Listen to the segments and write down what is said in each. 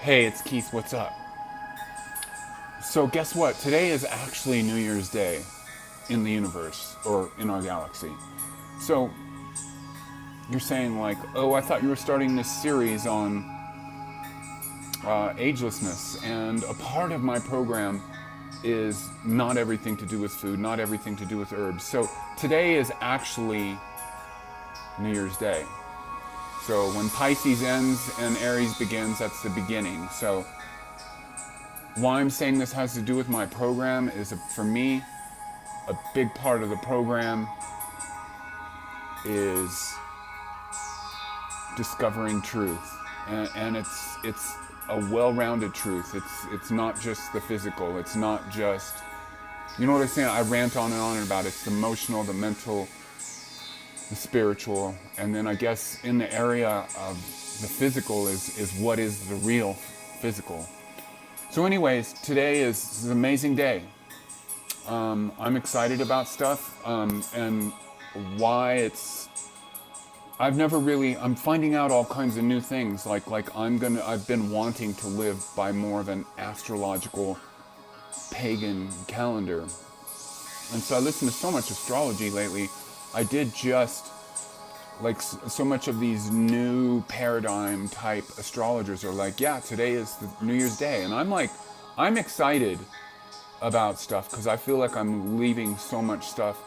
Hey, it's Keith, what's up? So, guess what? Today is actually New Year's Day in the universe, or in our galaxy. So, you're saying, like, oh, I thought you were starting this series on agelessness, and a part of my program is not everything to do with food, not everything to do with herbs. So, today is actually New Year's Day. So, when Pisces ends and Aries begins, that's the beginning. So, why I'm saying this has to do with my program is, for me, a big part of the program is discovering truth, and it's a well-rounded truth. It's not just the physical. It's not just, you know what I'm saying. I rant on and on about it. It's the emotional, the mental, the spiritual, and then I guess in the area of the physical is what is the real physical. So, anyways, today is an amazing day. I'm excited about stuff, and why it's. I've never really. I'm finding out all kinds of new things. I've been wanting to live by more of an astrological, pagan calendar, and so I listen to so much astrology lately. I did just like so much of these new paradigm type astrologers are like, yeah, today is the New Year's Day, and I'm excited about stuff because I feel like I'm leaving so much stuff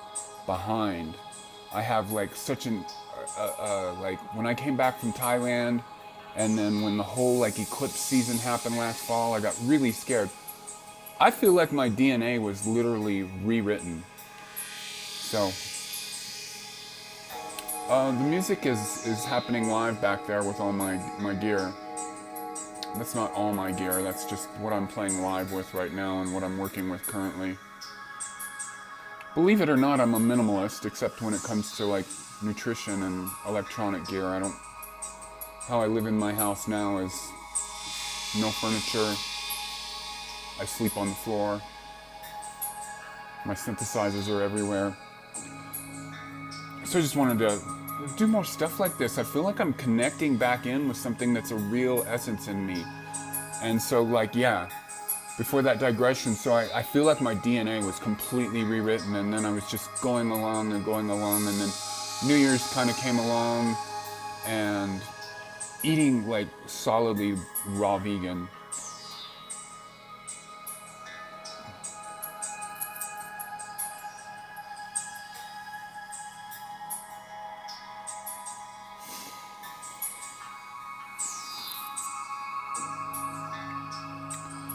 behind. I have like such an like when I came back from Thailand, and then when the whole like eclipse season happened last fall, I got really scared. I feel like my DNA was literally rewritten. So the music is happening live back there with all my gear. That's not all my gear, that's just what I'm playing live with right now and what I'm working with currently. Believe it or not, I'm a minimalist, except when it comes to like nutrition and electronic gear. How I live in my house now is no furniture. I sleep on the floor. My synthesizers are everywhere. So I just wanted to do more stuff like this. I feel like I'm connecting back in with something that's a real essence in me. And so, like, yeah, before that digression, so I feel like my DNA was completely rewritten, and then I was just going along, and then New Year's kind of came along, and eating, like, solidly raw vegan.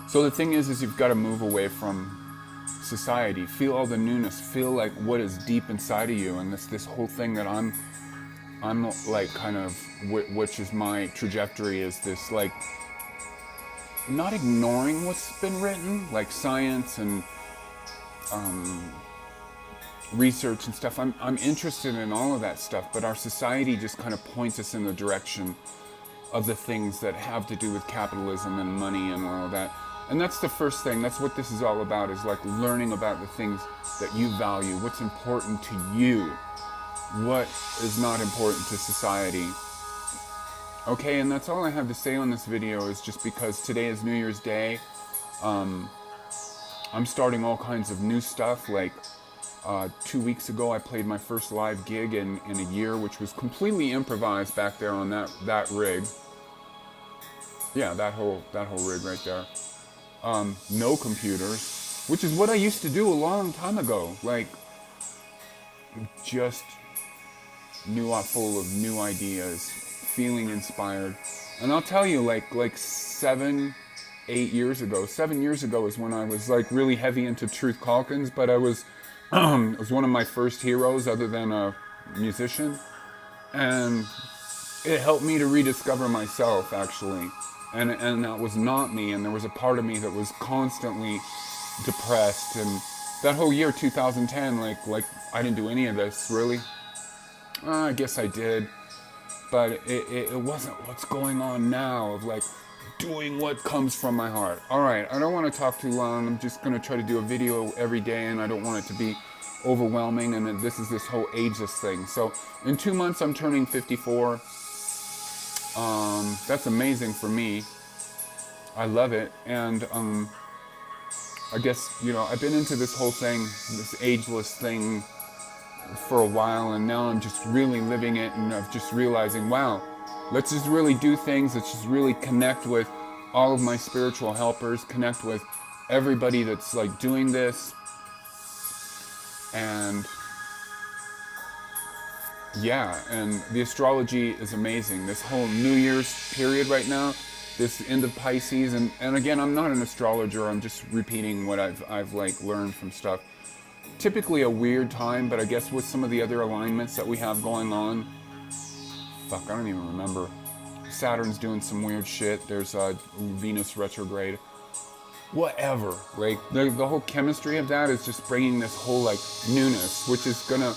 So the thing is you've got to move away from society, feel all the newness, feel like what is deep inside of you, and this whole thing that I'm like kind of, which is my trajectory, is this like not ignoring what's been written, like science and research and stuff. I'm interested in all of that stuff, but our society just kind of points us in the direction of the things that have to do with capitalism and money and all of that. And that's the first thing. That's what this is all about, is like learning about the things that you value, what's important to you, what is not important to society. Okay, and that's all I have to say on this video, is just because today is New Year's Day. I'm starting all kinds of new stuff. Like 2 weeks ago, I played my first live gig in a year, which was completely improvised back there on that rig. Yeah, that whole rig right there. No computers, which is what I used to do a long time ago. Like, just full of new ideas, feeling inspired. And I'll tell you, like 7 years ago is when I was like really heavy into Truth Calkins, but I was it was one of my first heroes other than a musician, and it helped me to rediscover myself, actually. And that was not me, and there was a part of me that was constantly depressed, and that whole year 2010, like I didn't do any of this really. I guess I did, but it wasn't what's going on now, of like doing what comes from my heart. All right, I don't want to talk too long. I'm just going to try to do a video every day, and I don't want it to be overwhelming, and this is this whole ageless thing. So in 2 months I'm turning 54. That's amazing for me. I love it. And I guess, you know, I've been into this whole thing, this ageless thing for a while, and now I'm just really living it, and I'm just realizing, wow, let's just really do things. Let's just really connect with all of my spiritual helpers, connect with everybody that's like doing this. And yeah, and the astrology is amazing. This whole New Year's period right now, this end of Pisces, and again, I'm not an astrologer. I'm just repeating what I've like learned from stuff. Typically a weird time, but I guess with some of the other alignments that we have going on, fuck, I don't even remember. Saturn's doing some weird shit. There's Venus retrograde. Whatever, right? The whole chemistry of that is just bringing this whole like newness, which is gonna,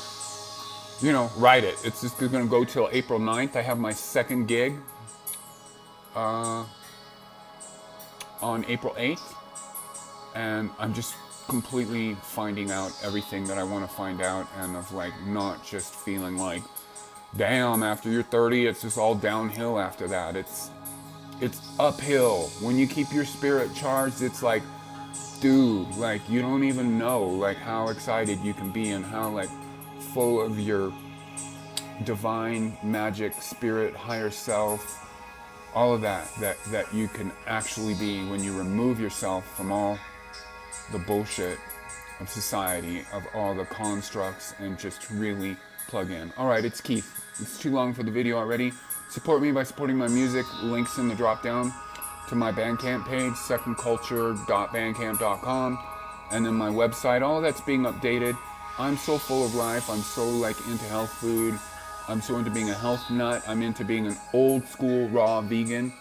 you know, ride it. It's just gonna go till April 9th. I have my second gig on April 8th, and I'm just completely finding out everything that I want to find out, and of like not just feeling like, damn, after you're 30, it's just all downhill after that. It's uphill. When you keep your spirit charged, it's like, dude, like you don't even know like how excited you can be and how like full of your divine magic, spirit, higher self, all of that you can actually be when you remove yourself from all the bullshit of society, of all the constructs, and just really plug in. All right, it's Keith. It's too long for the video already. Support me by supporting my music. Links in the drop down to my Bandcamp page, secondculture.bandcamp.com, and then my website. All of that's being updated. I'm so full of life. I'm so like into health food. I'm so into being a health nut. I'm into being an old school raw vegan.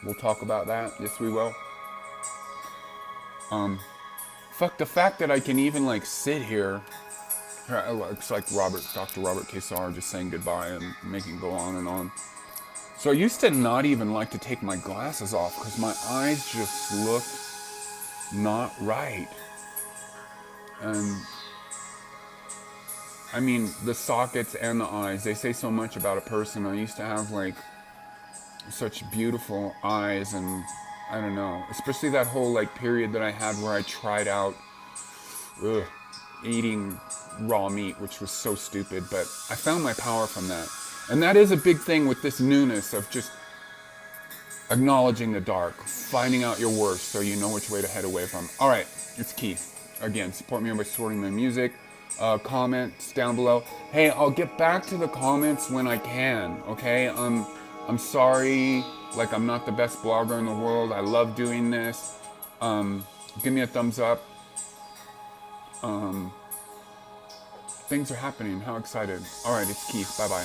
We'll talk about that. Yes, we will. Fuck, the fact that I can even like sit here. It's like Dr. Robert Kesar just saying goodbye and making it go on and on. So I used to not even like to take my glasses off because my eyes just looked not right. And I mean, the sockets and the eyes, they say so much about a person. I used to have like such beautiful eyes, and I don't know, especially that whole like period that I had where I tried out eating raw meat, which was so stupid, but I found my power from that. And that is a big thing with this newness of just acknowledging the dark, finding out your worth so you know which way to head away from. All right, it's Keith. Again, support me by supporting my music. Comments down below. Hey, I'll get back to the comments when I can, okay? I'm sorry, like I'm not the best blogger in the world. I love doing this. Give me a thumbs up. Things are happening. How excited. All right, it's Keith. Bye-bye.